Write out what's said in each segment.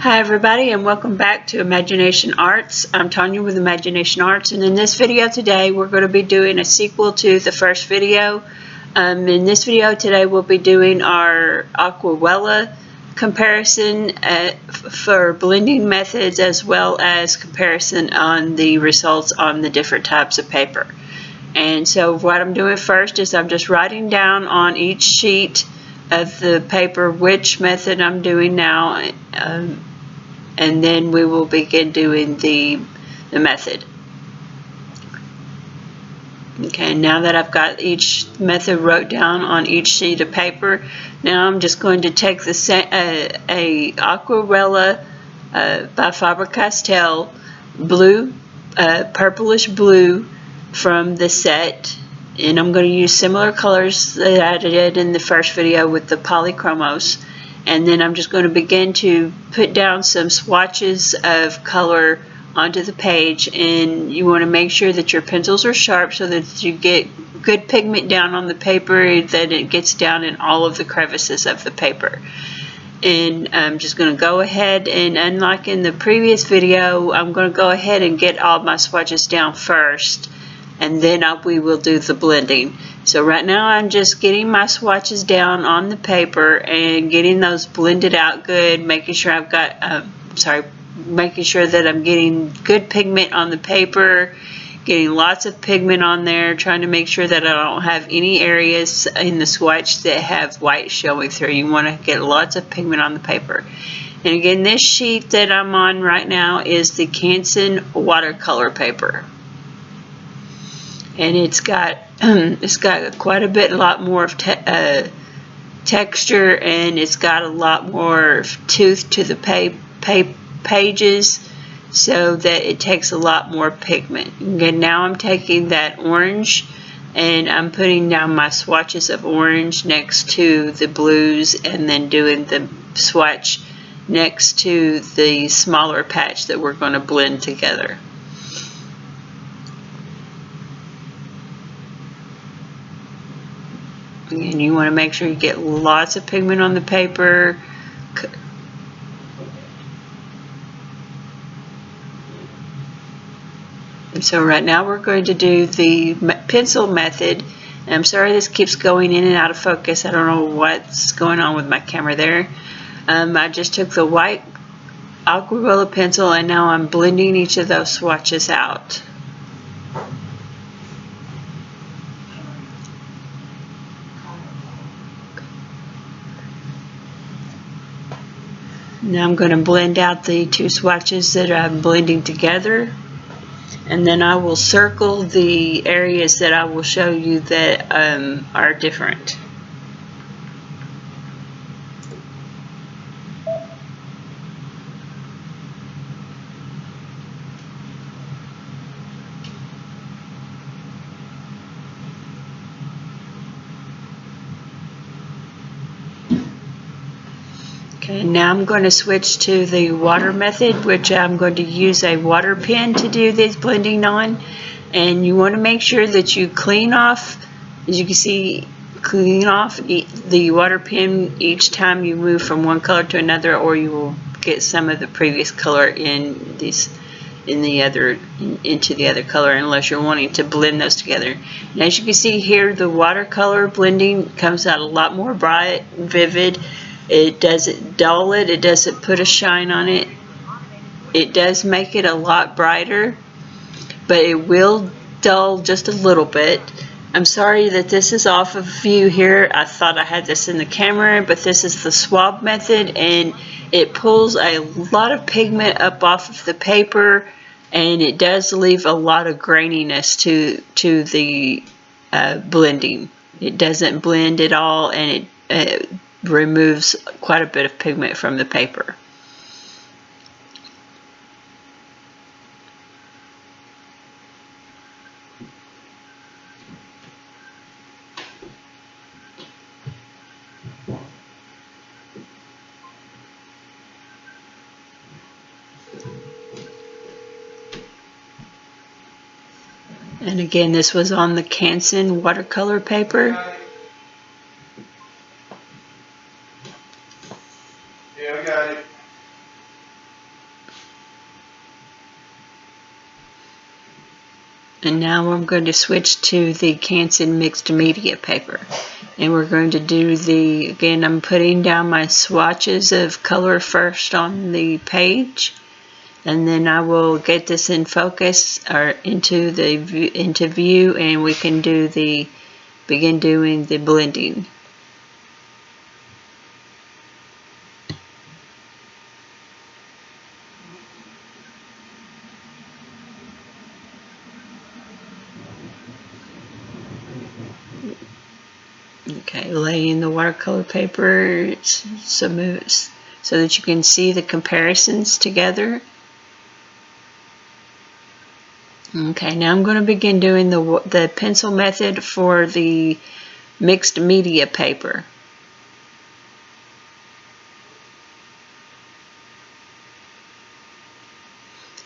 Hi everybody, and welcome back to Imagination Arts. I'm Tanya with Imagination Arts, and in this video today we're going to be doing a sequel to the first video. In this video today we'll be doing our Aquarelles comparison for blending methods, as well as comparison on the results on the different types of paper. And so what I'm doing first is I'm just writing down on each sheet of the paper which method I'm doing now, and then we will begin doing the method. Okay, now that I've got each method wrote down on each sheet of paper, now I'm just going to take the a Aquarelles by Faber-Castell blue, purplish blue from the set, and I'm going to use similar colors that I did in the first video with the polychromos. And then I'm just going to begin to put down some swatches of color onto the page, and you want to make sure that your pencils are sharp so that you get good pigment down on the paper, that it gets down in all of the crevices of the paper. And I'm just going to go ahead and, unlike in the previous video, I'm going to go ahead and get all my swatches down first, and then we will do the blending. So right now I'm just getting my swatches down on the paper and getting those blended out good, making sure I've got, making sure that I'm getting good pigment on the paper, getting lots of pigment on there, trying to make sure that I don't have any areas in the swatch that have white showing through. You want to get lots of pigment on the paper. And again, this sheet that I'm on right now is the Canson watercolor paper. And it's got quite a lot more of texture, and it's got a lot more tooth to the pages, so that it takes a lot more pigment. Again, now I'm taking that orange and I'm putting down my swatches of orange next to the blues, and then doing the swatch next to the smaller patch that we're going to blend together. And you want to make sure you get lots of pigment on the paper. And so right now we're going to do the pencil method. And I'm sorry this keeps going in and out of focus. I don't know what's going on with my camera there. I just took the white Aquarelles pencil, and now I'm blending each of those swatches out. Now I'm going to blend out the two swatches that I'm blending together, and then I will circle the areas that I will show you that are different. Okay, now I'm going to switch to the water method, which I'm going to use a water pen to do this blending on. And you want to make sure that you clean off, as you can see, clean off the water pen each time you move from one color to another, or you will get some of the previous color into the other color, unless you're wanting to blend those together. And as you can see here, the watercolor blending comes out a lot more bright and vivid. It doesn't dull it, it doesn't put a shine on it. It does make it a lot brighter, but it will dull just a little bit. I'm sorry that this is off of view here. I thought I had this in the camera, but this is the swab method, and it pulls a lot of pigment up off of the paper, and it does leave a lot of graininess to the blending. It doesn't blend at all, and it removes quite a bit of pigment from the paper. And again, this was on the Canson watercolor paper. Yeah, I got it. And now I'm going to switch to the Canson mixed media paper. And we're going to do again, I'm putting down my swatches of color first on the page. And then I will get this in focus or into view, and we can begin doing the blending. Okay, laying the watercolor paper so that you can see the comparisons together. Okay, now I'm going to begin doing the pencil method for the mixed media paper.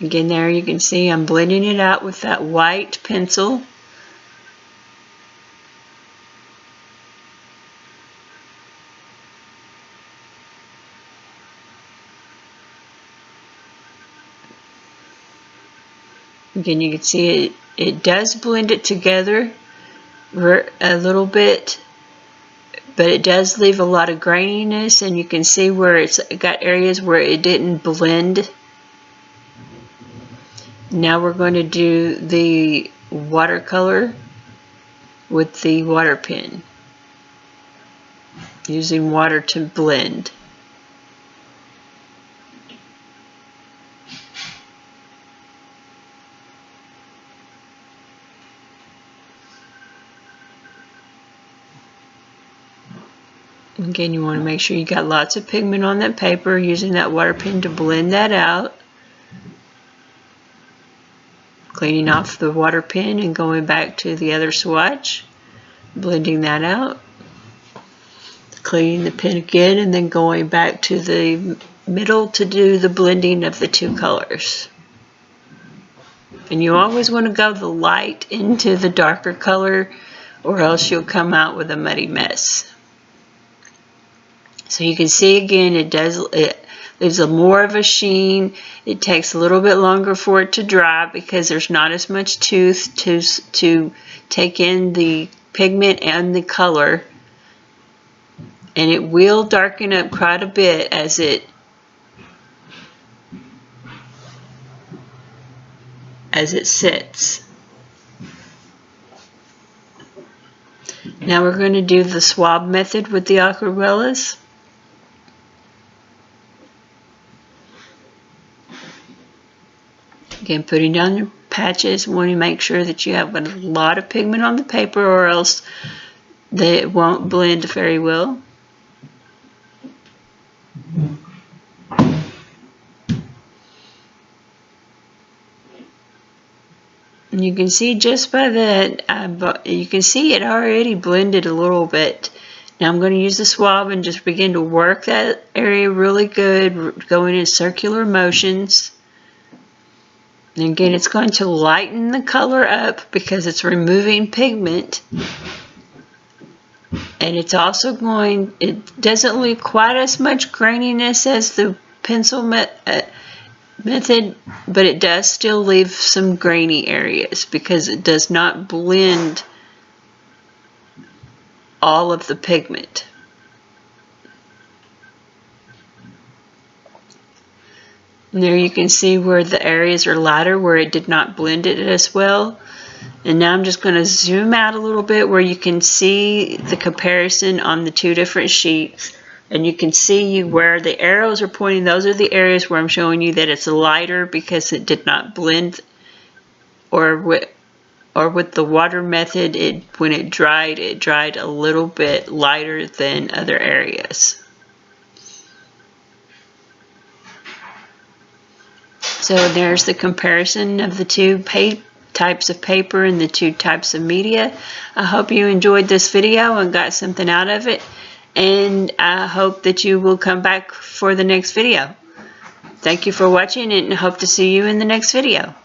Again, there you can see I'm blending it out with that white pencil. Again, you can see it does blend it together a little bit, but it does leave a lot of graininess, and you can see where it's got areas where it didn't blend. Now we're going to do the watercolor with the water pen, using water to blend. Again, you want to make sure you got lots of pigment on that paper, using that water pen to blend that out. Cleaning off the water pen and going back to the other swatch, blending that out. Cleaning the pen again and then going back to the middle to do the blending of the two colors. And you always want to go the light into the darker color, or else you'll come out with a muddy mess. So you can see again, it leaves more of a sheen. It takes a little bit longer for it to dry because there's not as much tooth to take in the pigment and the color. And it will darken up quite a bit as it sits. Now we're going to do the swab method with the Aquarelles. Again, putting down your patches, want to make sure that you have a lot of pigment on the paper, or else it won't blend very well. And you can see just by that, you can see it already blended a little bit. Now I'm going to use the swab and just begin to work that area really good, going in circular motions. And again, it's going to lighten the color up because it's removing pigment. And it's also it doesn't leave quite as much graininess as the pencil method, but it does still leave some grainy areas because it does not blend all of the pigment. And there you can see where the areas are lighter, where it did not blend it as well. And now I'm just going to zoom out a little bit where you can see the comparison on the two different sheets. And you can see where the arrows are pointing. Those are the areas where I'm showing you that it's lighter because it did not blend, or with the water method, when it dried a little bit lighter than other areas. So there's the comparison of the two types of paper and the two types of media. I hope you enjoyed this video and got something out of it, and I hope that you will come back for the next video. Thank you for watching, and hope to see you in the next video.